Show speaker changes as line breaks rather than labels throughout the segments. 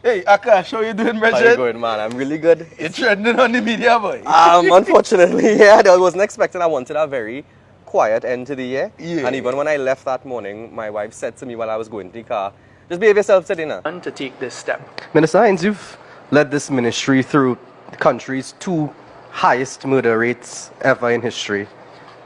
Hey, Akash, how you doing,
How you
Bridget?
going, man? I'm really good.
You're trending on the media, boy.
Unfortunately, yeah, I wasn't expecting. I wanted a very quiet end to the year.
Yeah.
And even when I left that morning, my wife said to me while I was going to the car, just behave yourself to dinner.
To take this step.
Minister Hines, you've led this ministry through the country's two highest murder rates ever in history.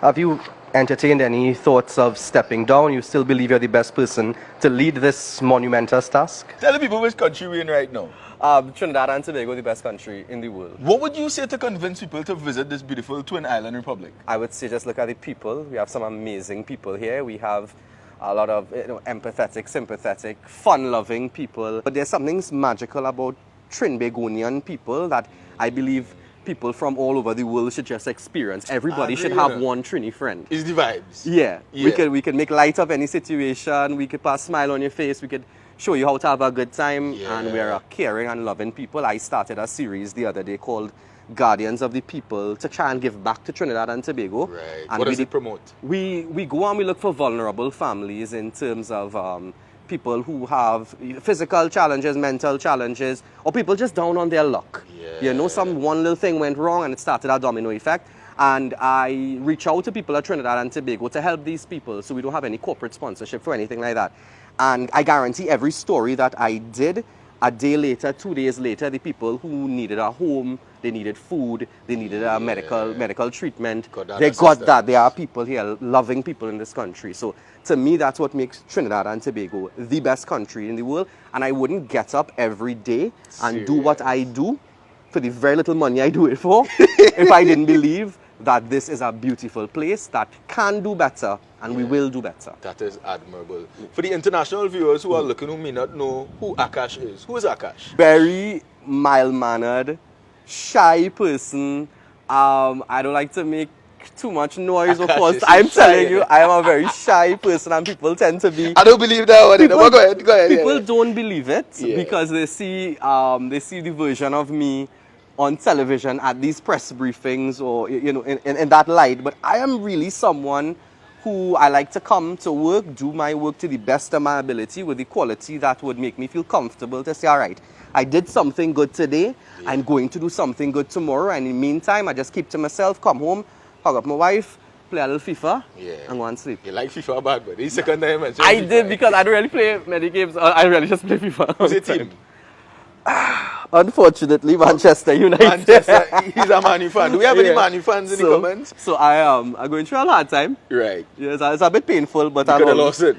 Have you entertained any thoughts of stepping down? You still believe you're the best person to lead this monumentous task?
Tell the people which country we're in right now.
Trinidad and Tobago, the best country in the world.
What would you say to convince people to visit this beautiful twin island republic?
I would say just look at the people. We have some amazing people here. We have a lot of empathetic, sympathetic, fun-loving people. But there's something magical about Trinbagonian people that I believe people from all over the world should just experience. Everybody should have one Trini friend.
It's the vibes.
Yeah. We can make light of any situation. We could put a smile on your face. We could show you how to have a good time.
Yeah.
And we're a caring and loving people. I started a series the other day called Guardians of the People to try and give back to Trinidad and Tobago.
Right.
And
What does it promote?
We go and we look for vulnerable families in terms of people who have physical challenges, mental challenges, or people just down on their luck.
Yeah.
You know, one little thing went wrong and it started a domino effect. And I reach out to people at Trinidad and Tobago to help these people, so we don't have any corporate sponsorship for anything like that. And I guarantee every story that I did, a day later, 2 days later, the people who needed a home, they needed food, they needed a medical treatment, they got that. There are people here, loving people in this country. So to me, that's what makes Trinidad and Tobago the best country in the world. And I wouldn't get up every day and do what I do for the very little money I do it for if I didn't believe that this is a beautiful place that can do better, and we will do better.
That is admirable. For the international viewers who are looking who may not know who Akash is, who is Akash?
Very mild-mannered, shy person. I don't like to make too much noise, of
Akash
course.
is
I'm
shy,
telling
yeah.
you, I am a very shy person, and people tend to be...
I don't believe that one. Go ahead.
People
Yeah.
don't believe it
Yeah.
because they see the version of me on television at these press briefings or in that light. But I am really someone who I like to come to work, do my work to the best of my ability with the quality that would make me feel comfortable to say, all right, I did something good today, I'm going to do something good tomorrow, and in the meantime, I just keep to myself, come home, hug up my wife, play a little FIFA, and go and sleep.
You like FIFA bad, but this second time
I did, because I don't really play many games. I really just play FIFA.
Who's your team?
Unfortunately, Manchester United.
Manchester. He's a Man U fan. Do we have any Man U fans in the comments?
So I'm going through a hard time.
Right.
Yes, it's a bit painful, but
You could have lost it.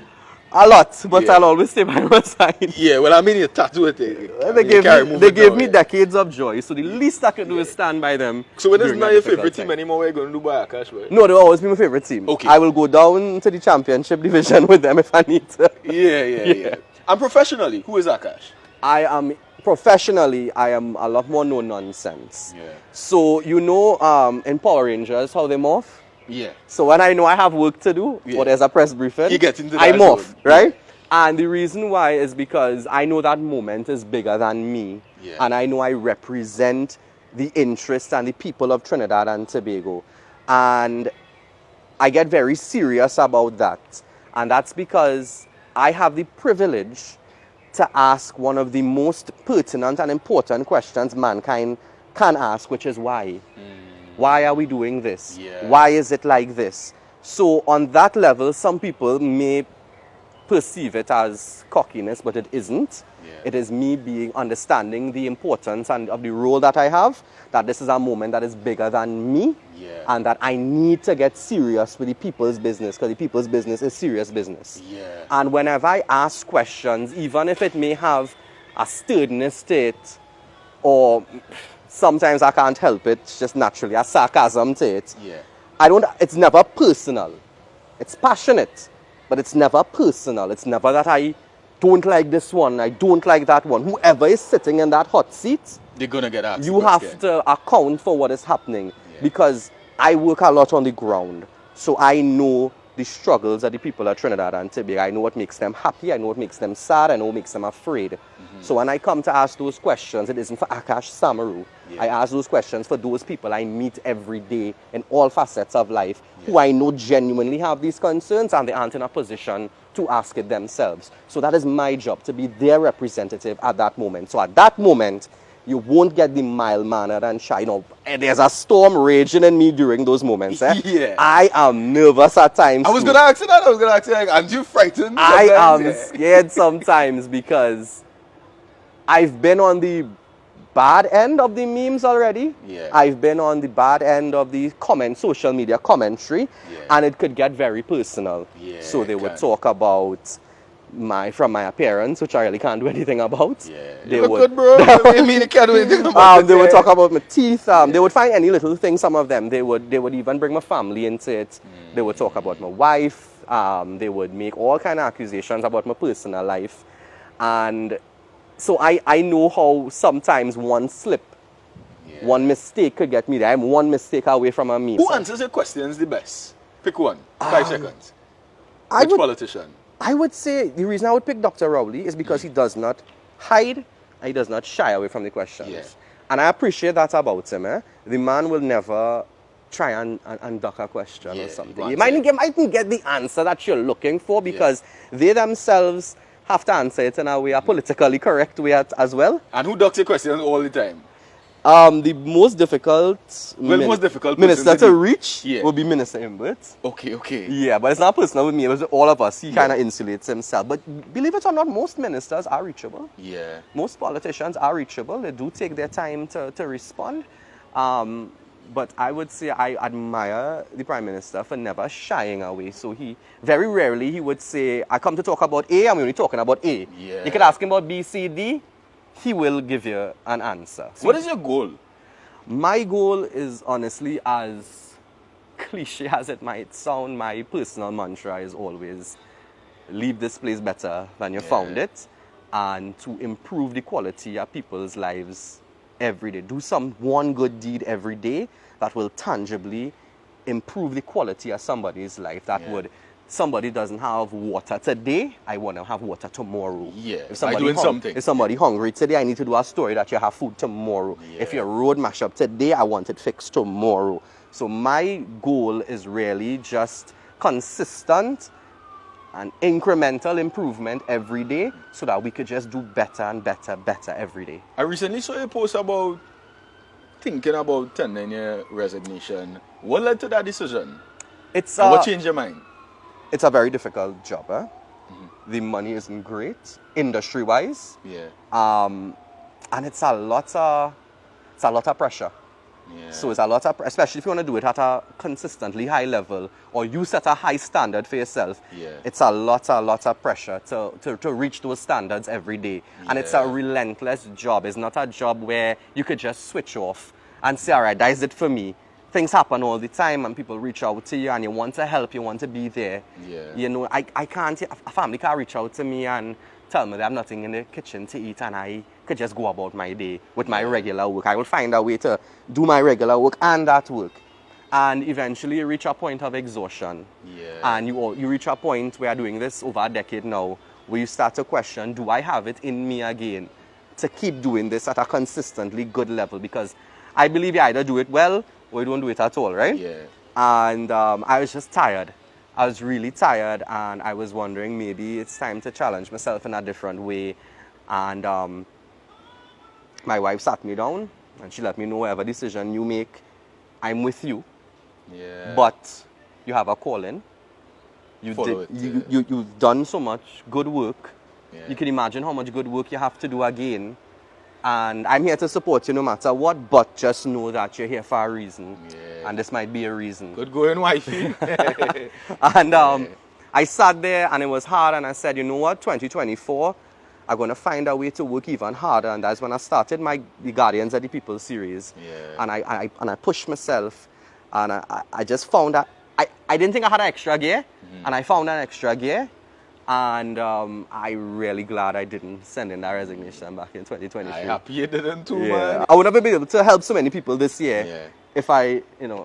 a lot. But
Yeah.
I'll always stay by my side.
Yeah, well, I mean, you tattoo it.
They gave me decades of joy, so the least I can do is stand by them.
So when it's
during
not
that
your
difficult
favorite team
time.
anymore, what are you going to do by Akash, boy?
No, they'll always be my favorite team.
Okay.
I will go down to the championship division with them if I need to.
Yeah. And professionally, who is Akash?
Professionally, I am a lot more no nonsense.
Yeah.
So in Power Rangers how they morph.
Yeah.
So when I know I have work to do,
Yeah.
or there's a press briefing,
You get into
I
that
morph,
zone.
right? And the reason why is because I know that moment is bigger than me.
Yeah.
And I know I represent the interests and the people of Trinidad and Tobago. And I get very serious about that. And that's because I have the privilege to ask one of the most pertinent and important questions mankind can ask, which is why? Why are we doing this?
Yeah.
Why is it like this? So on that level, some people may perceive it as cockiness, but it isn't.
Yeah.
It is me understanding the importance and of the role that I have, that this is a moment that is bigger than me,
Yeah.
and that I need to get serious with the people's business, because the people's business is serious business.
Yeah.
And whenever I ask questions, even if it may have a sturdiness to it, or sometimes I can't help it, it's just naturally a sarcasm to it,
Yeah.
it's never personal. It's passionate, but it's never personal. It's never that I don't like this one, I don't like that one. Whoever is sitting in that hot seat,
They're going to get asked.
you have to account for what is happening.
Yeah.
Because I work a lot on the ground. So I know the struggles of the people of Trinidad and Tobago. I know what makes them happy, I know what makes them sad, I know what makes them afraid. So when I come to ask those questions, it isn't for Akash Samaru.
Yeah.
I ask those questions for those people I meet every day in all facets of life, who I know genuinely have these concerns, and they aren't in a position to ask it themselves. So that is my job, to be their representative at that moment. So at that moment, you won't get the mild-mannered and shy. You know, there's a storm raging in me during those moments.
Yeah.
I am nervous at times.
I was going to ask you that. I was going to ask you, like, aren't you frightened?
I am
sometimes?
scared sometimes because I've been on the bad end of the memes already.
Yeah.
I've been on the bad end of the social media commentary, and it could get very personal.
Yeah,
So they
it
would
can.
talk about my appearance, which I really can't do anything about.
Yeah.
They
You look
would,
good, bro. I mean, you can't do anything about it.
they would talk about my teeth. They would find any little thing. Some of them, they would even bring my family into it. They would talk about my wife. They would make all kind of accusations about my personal life, and so I know how sometimes one slip, one mistake could get me there. I'm one mistake away from a meme.
Who answers your questions the best? Pick one. 5 seconds. Which politician?
I would say the reason I would pick Dr. Rowley is because he does not hide and he does not shy away from the questions.
Yeah.
And I appreciate that about him. The man will never try and duck a question or something. You mightn't get the answer that you're looking for because they themselves have to answer it in a way, a politically correct way as well.
And who ducks your questions all the time?
The most difficult,
most difficult
minister
person
to reach
Yeah.
would be Minister Imbert.
Okay.
Yeah, but it's not personal with me. It was all of us. He kind of insulates himself. But believe it or not, most ministers are reachable.
Yeah.
Most politicians are reachable. They do take their time to respond. But I would say I admire the Prime Minister for never shying away. So he, very rarely, he would say, I come to talk about A, I'm only talking about A.
Yeah.
You could ask him about B, C, D, he will give you an answer. So
What is your goal?
my goal is honestly, as cliche as it might sound, my personal mantra is always leave this place better than you found it, and to improve the quality of people's lives every day. Do one good deed every day that will tangibly improve the quality of somebody's life. That would, somebody doesn't have water today, I want to have water tomorrow.
Yeah,
If somebody
by doing something.
If somebody hungry today, I need to do a story that you have food tomorrow.
Yeah.
If your road mash up today, I want it fixed tomorrow. So my goal is really just consistent and incremental improvement every day so that we could just do better and better every day.
I recently saw a post about thinking about tendering your resignation. What led to that decision?
It's
And what changed your mind?
It's a very difficult job. The money isn't great, industry-wise.
Yeah.
And it's a lot of pressure.
Yeah.
So it's a lot of, especially if you want to do it at a consistently high level, or you set a high standard for yourself.
Yeah.
It's a lot of pressure to reach those standards every day. And it's a relentless job. It's not a job where you could just switch off and say, all right, that is it for me. Things happen all the time and people reach out to you and you want to help, you want to be there.
Yeah.
You know, I can't, a family can't reach out to me and tell me they have nothing in the kitchen to eat and I could just go about my day with my regular work. I will find a way to do my regular work and that work. And eventually you reach a point of exhaustion.
Yeah.
And you reach a point where doing this over a decade now, where you start to question, do I have it in me again to keep doing this at a consistently good level? Because I believe you either do it well or you don't do it at all, right?
Yeah.
And I was just tired. I was really tired and I was wondering maybe it's time to challenge myself in a different way. And my wife sat me down and she let me know whatever decision you make, I'm with you.
Yeah.
But you have a calling.
Follow it,
You've done so much good work.
Yeah.
You can imagine how much good work you have to do again. And I'm here to support you no matter what, but just know that you're here for a reason.
Yeah.
And this might be a reason.
Good going, wifey.
And I sat there and it was hard and I said, you know what, 2024, I'm going to find a way to work even harder. And that's when I started the Guardians of the People series.
Yeah.
And I pushed myself and I just found that I didn't think I had an extra gear and I found an extra gear. And I'm really glad I didn't send in that resignation back in 2023.
I'm happy you didn't too, man.
I would have been able to help so many people this year.
Yeah.
If I,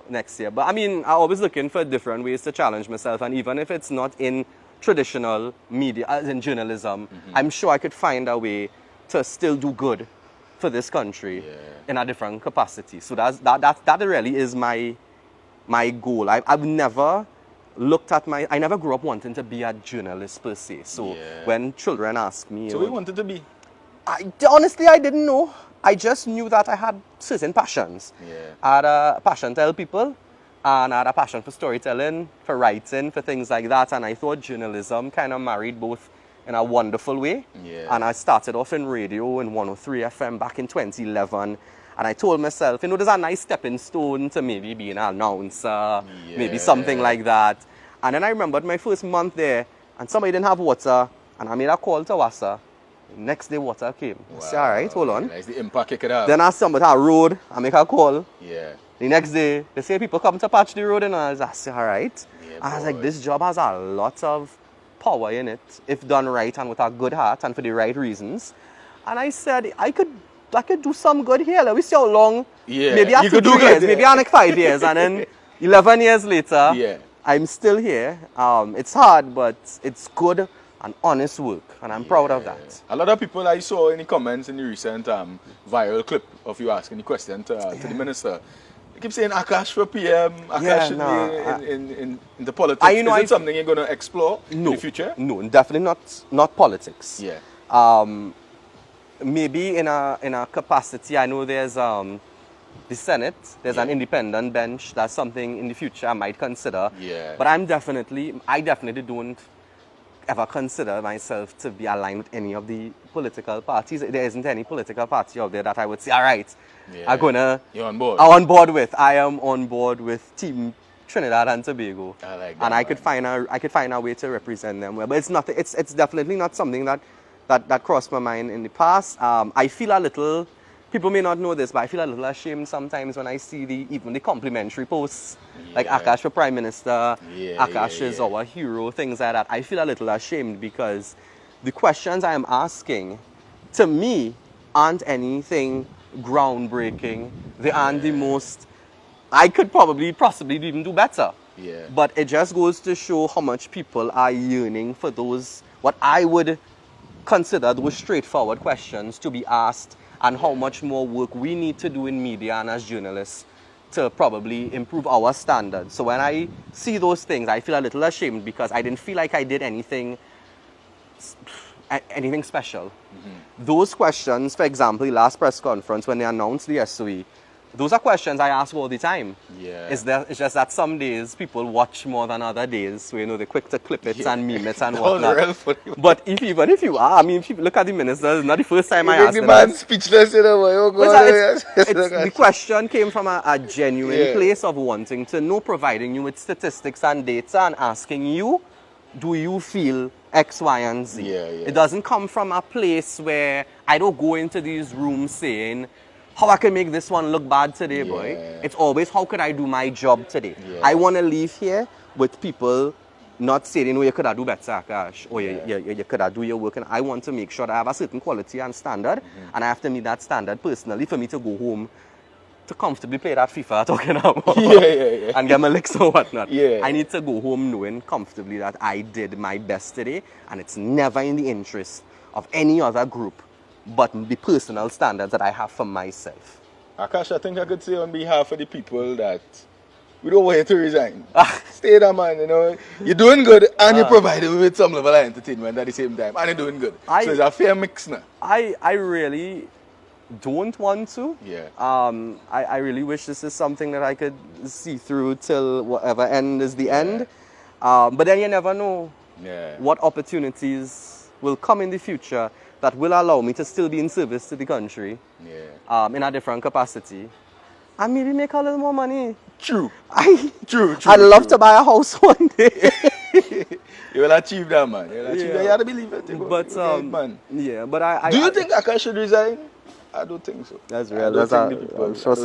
next year. But I mean, I'm always looking for different ways to challenge myself. And even if it's not in traditional media, as in journalism, I'm sure I could find a way to still do good for this country in a different capacity. So that really is my goal. I've never looked at I never grew up wanting to be a journalist per se. So
Yeah.
when children ask me,
So we wanted to be.
honestly, I didn't know. I just knew that I had certain passions.
Yeah.
I had a passion to help people, and I had a passion for storytelling, for writing, for things like that. And I thought journalism kind of married both in a wonderful way.
Yeah.
And I started off in radio in 103 FM back in 2011. And I told myself, there's a nice stepping stone to maybe being an announcer, maybe something like that. And then I remembered my first month there, and somebody didn't have water, and I made a call to Wassa. Next day, water came. I said, all right, hold on.
That's the impact it could have.
Then I stumbled on a road, I make a call.
Yeah.
The next day, they say people come to patch the road, and I said, all right.
Yeah,
I was like,
boy.
this job has a lot of power in it, if done right and with a good heart and for the right reasons. And I said, I could do some good here. Let me see how long.
Yeah,
Maybe
you
after
could do
2
good
years,
there.
maybe after 5 years, and then 11 years later,
Yeah.
I'm still here. It's hard, but it's good and honest work, and I'm proud of that.
A lot of people I saw in the comments in the recent viral clip of you asking the question to the minister. They keep saying Akash for PM, Akash should be in the politics. Is it something you're going to explore in the future?
No, definitely not politics.
Yeah.
Maybe in a capacity, I know there's the Senate, there's an independent bench. That's something in the future I might consider.
Yeah.
But I definitely don't ever consider myself to be aligned with any of the political parties. There isn't any political party out there that I would say, all right,
you're on board.
I'm on board with. I am on board with Team Trinidad and Tobago.
I like that,
and I could find a way to represent them well. But it's definitely not something that crossed my mind in the past. I feel a little, people may not know this, but I feel a little ashamed sometimes when I see even the complimentary posts, like Akash for Prime Minister, Akash is our hero, things like that. I feel a little ashamed because the questions I am asking, to me, aren't anything groundbreaking. They aren't the most, I could possibly even do better.
Yeah.
But it just goes to show how much people are yearning for those, what I would consider those straightforward questions to be asked, and how much more work we need to do in media and as journalists to probably improve our standards. So when I see those things, I feel a little ashamed because I didn't feel like I did anything special. Mm-hmm. Those questions, for example, the last press conference when they announced the SOE, those are questions I ask all the time.
Yeah.
It's just that some days people watch more than other days, so they're quick to clip it and meme it and whatnot. But even if you are, if you look at the minister, it's not the first time I asked
the man speechless,
the question came from a genuine place of wanting to know, providing you with statistics and data and asking you, do you feel X, Y, and Z? It doesn't come from a place where I don't go into these rooms saying, how I can make this one look bad today, boy. It's always, how could I do my job today? I want to leave here with people not saying, you could have do better, Akash, or you could have do your work. And I want to make sure that I have a certain quality and standard, and I have to meet that standard personally for me to go home to comfortably play that FIFA talking about and get my licks or whatnot. I need to go home knowing comfortably that I did my best today, and it's never in the interest of any other group but the personal standards that I have for myself.
Akash, I think I could say on behalf of the people that we don't want you to resign. Stay there, man, You're doing good and you're providing with some level of entertainment at the same time. And you're doing good. So it's a fair mix now.
I really don't want to. I really wish this is something that I could see through till whatever end is the end. But then you never know what opportunities will come in the future that will allow me to still be in service to the country in a different capacity. And maybe make a little more money.
True.
True. I'd love to buy a house one day.
You will achieve that, man. You will achieve that. You have to believe it.
But,
man.
But I...
Do you think Akash should resign? I don't think so.
That's real. I'm sure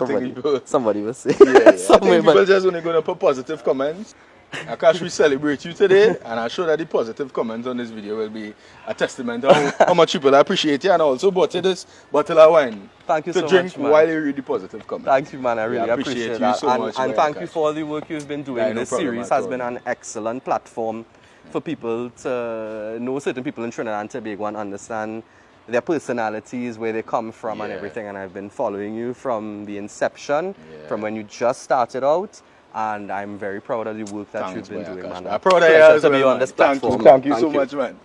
somebody will say.
I think people just only going to put positive comments. Akash, we celebrate you today, and I'm sure that the positive comments on this video will be a testament to how much people appreciate you, and also bought you this bottle of wine
to
drink
much,
while you read the positive comments.
Thank you, man. I really appreciate that.
So much,
and thank you for all the work you've been doing. This series has been an excellent platform for people to know certain people in Trinidad and Tobago and understand their personalities, where they come from and everything. And I've been following you from the inception, from when you just started out And I'm very proud of the work that you've been doing, man.
I'm proud of you as
to
well,
be on this platform.
Thank you so much, man.